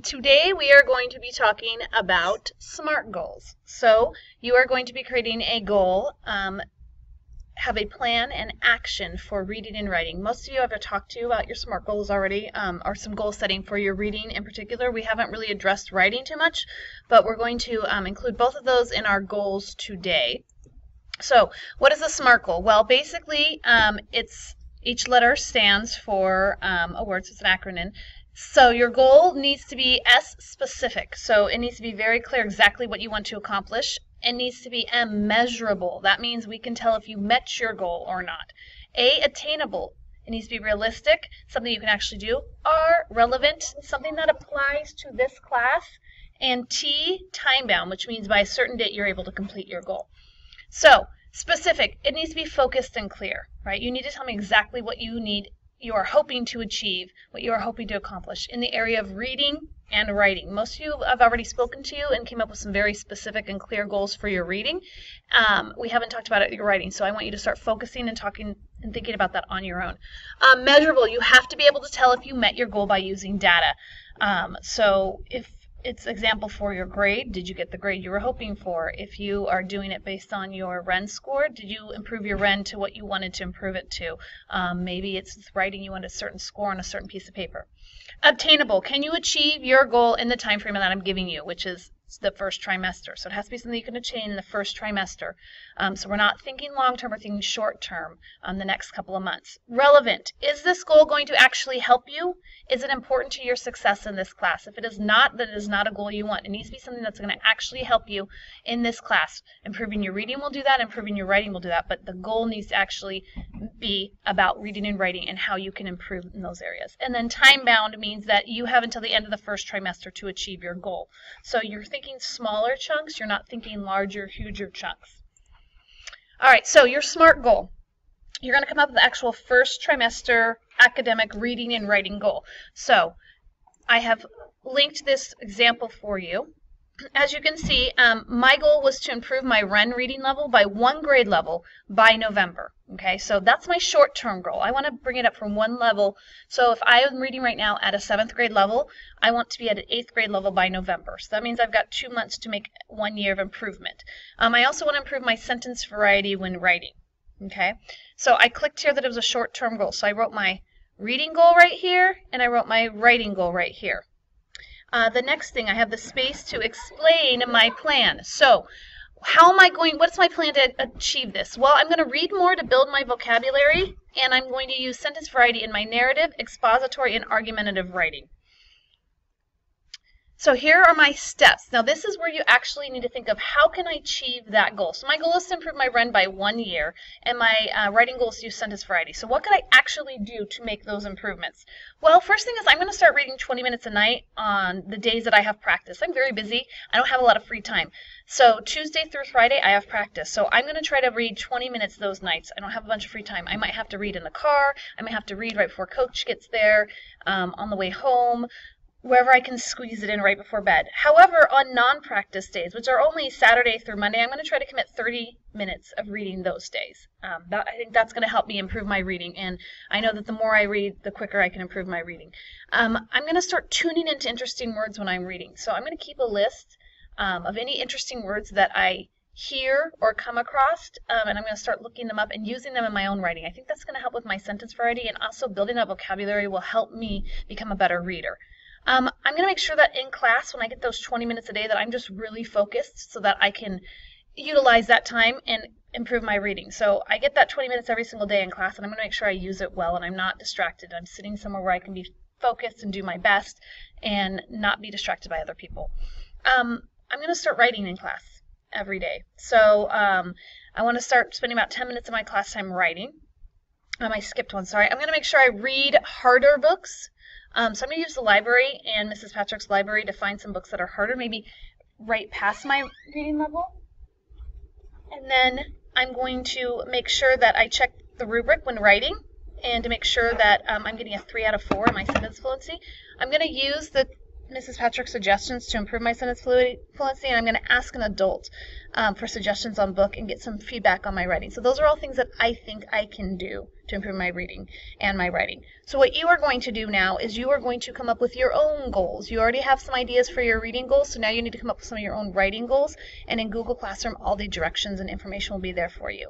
Today we are going to be talking about SMART goals. So you are going to be creating a goal, have a plan and action for reading and writing. Most of you have talked to you about your SMART goals already, or some goal setting for your reading in particular. We haven't really addressed writing too much, but we're going to include both of those in our goals today. So what is a SMART goal? Well, basically each letter stands for a word, so it's an acronym. So your goal needs to be S specific. So it needs to be very clear exactly what you want to accomplish. It needs to be M measurable. That means we can tell if you met your goal or not. A attainable. It needs to be realistic, something you can actually do. R relevant, something that applies to this class. And T time bound, which means by a certain date you're able to complete your goal. So specific, it needs to be focused and clear, right? You need to tell me exactly what you are hoping to achieve, what you are hoping to accomplish in the area of reading and writing. Most of you have already spoken to you and came up with some very specific and clear goals for your reading. We haven't talked about it in your writing, so I want you to start focusing and talking and thinking about that on your own. Measurable, you have to be able to tell if you met your goal by using data. So if it's example for your grade, did you get the grade you were hoping for? If you are doing it based on your REN score, did you improve your REN to what you wanted to improve it to? Maybe it's writing, you want a certain score on a certain piece of paper. Obtainable, can you achieve your goal in the time frame that I'm giving you, which is the first trimester? So it has to be something you can achieve in the first trimester. So we're not thinking long-term, we're thinking short-term, the next couple of months. Relevant, is this goal going to actually help you? Is it important to your success in this class? If it is not, then it is not a goal you want. It needs to be something that's going to actually help you in this class. Improving your reading will do that, improving your writing will do that, but the goal needs to actually be about reading and writing and how you can improve in those areas. And then time-bound means that you have until the end of the first trimester to achieve your goal. So you're thinking smaller chunks, you're not thinking larger, huger chunks. All right, so your SMART goal. You're going to come up with the actual first trimester academic reading and writing goal. So I have linked this example for you. As you can see, my goal was to improve my REN reading level by 1 grade level by November. Okay, so that's my short-term goal. I want to bring it up from 1 level. So if I am reading right now at a 7th grade level, I want to be at an 8th grade level by November. So that means I've got 2 months to make 1 year of improvement. I also want to improve my sentence variety when writing. Okay, so I clicked here that it was a short-term goal. So I wrote my reading goal right here, and I wrote my writing goal right here. The next thing, I have the space to explain my plan. So what's my plan to achieve this? Well, I'm going to read more to build my vocabulary, and I'm going to use sentence variety in my narrative, expository, and argumentative writing. So here are my steps. Now this is where you actually need to think of how can I achieve that goal. So my goal is to improve my REN by 1 year, and my writing goal is to use sentence variety. So what could I actually do to make those improvements? Well, first thing is I'm going to start reading 20 minutes a night on the days that I have practice. I'm very busy. I don't have a lot of free time. So Tuesday through Friday I have practice. So I'm going to try to read 20 minutes those nights. I don't have a bunch of free time. I might have to read in the car. I might have to read right before coach gets there, on the way home, wherever I can squeeze it in right before bed. However, on non-practice days, which are only Saturday through Monday, I'm going to try to commit 30 minutes of reading those days. I think that's going to help me improve my reading, and I know that the more I read, the quicker I can improve my reading. I'm going to start tuning into interesting words when I'm reading. So I'm going to keep a list of any interesting words that I hear or come across, and I'm going to start looking them up and using them in my own writing. I think that's going to help with my sentence variety, and also building that vocabulary will help me become a better reader. I'm going to make sure that in class, when I get those 20 minutes a day, that I'm just really focused so that I can utilize that time and improve my reading. So I get that 20 minutes every single day in class, and I'm going to make sure I use it well and I'm not distracted. I'm sitting somewhere where I can be focused and do my best and not be distracted by other people. I'm going to start writing in class every day. So I want to start spending about 10 minutes of my class time writing. I skipped one, sorry. I'm going to make sure I read harder books. So I'm going to use the library and Mrs. Patrick's library to find some books that are harder, maybe right past my reading level. And then I'm going to make sure that I check the rubric when writing, and to make sure that I'm getting a 3 out of 4 in my sentence fluency. I'm going to use the Mrs. Patrick's suggestions to improve my sentence fluency, and I'm going to ask an adult for suggestions on book and get some feedback on my writing. So those are all things that I think I can do to improve my reading and my writing. So what you are going to do now is you are going to come up with your own goals. You already have some ideas for your reading goals, so now you need to come up with some of your own writing goals. And in Google Classroom, all the directions and information will be there for you.